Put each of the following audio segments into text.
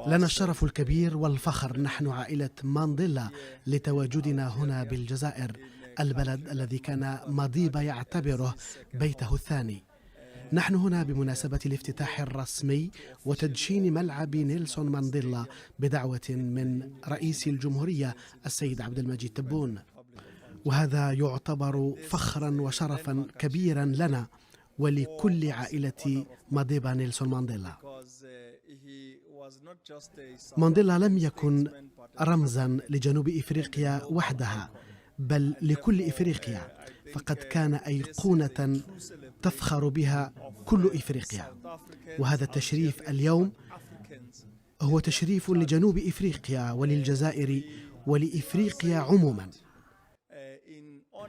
لنا الشرف الكبير والفخر نحن عائلة مانديلا لتواجدنا هنا بالجزائر، البلد الذي كان مضيبة يعتبره بيته الثاني. نحن هنا بمناسبة الافتتاح الرسمي وتدشين ملعب نيلسون مانديلا بدعوة من رئيس الجمهورية السيد عبد المجيد تبون، وهذا يعتبر فخرا وشرفا كبيرا لنا ولكل عائلة مضيبة نيلسون مانديلا. مانديلا لم يكن رمزا لجنوب إفريقيا وحدها بل لكل إفريقيا، فقد كان أيقونة تفخر بها كل إفريقيا، وهذا التشريف اليوم هو تشريف لجنوب إفريقيا وللجزائر ولإفريقيا عموما.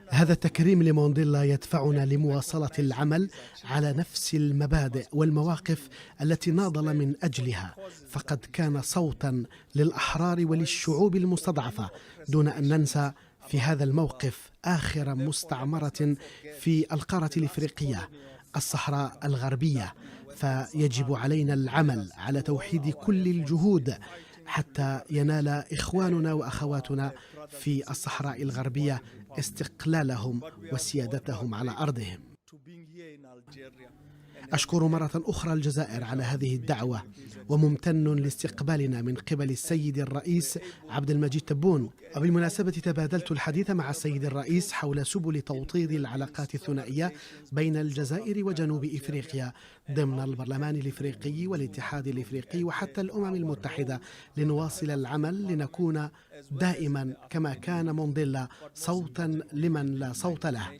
هذا التكريم لمانديلا يدفعنا لمواصلة العمل على نفس المبادئ والمواقف التي ناضل من أجلها، فقد كان صوتا للأحرار وللشعوب المستضعفة، دون أن ننسى في هذا الموقف آخر مستعمرة في القارة الإفريقية الصحراء الغربية، فيجب علينا العمل على توحيد كل الجهود حتى ينال إخواننا وأخواتنا في الصحراء الغربية استقلالهم وسيادتهم على أرضهم. أشكر مرة أخرى الجزائر على هذه الدعوة، وممتن لاستقبالنا من قبل السيد الرئيس عبد المجيد تبون. وبالمناسبة تبادلت الحديث مع السيد الرئيس حول سبل توطيد العلاقات الثنائية بين الجزائر وجنوب إفريقيا ضمن البرلمان الإفريقي والاتحاد الإفريقي وحتى الأمم المتحدة، لنواصل العمل لنكون دائما كما كان مانديلا صوتا لمن لا صوت له.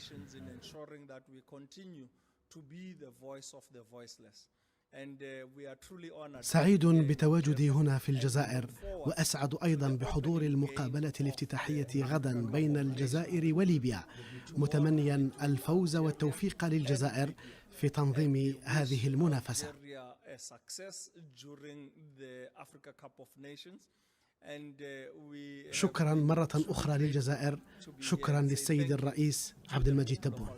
سعيد بتواجدي هنا في الجزائر، وأسعد أيضا بحضور المقابلة الافتتاحية غدا بين الجزائر وليبيا، متمنيا الفوز والتوفيق للجزائر في تنظيم هذه المنافسة. شكرا مرة أخرى للجزائر، شكرا للسيد الرئيس عبد المجيد تبون.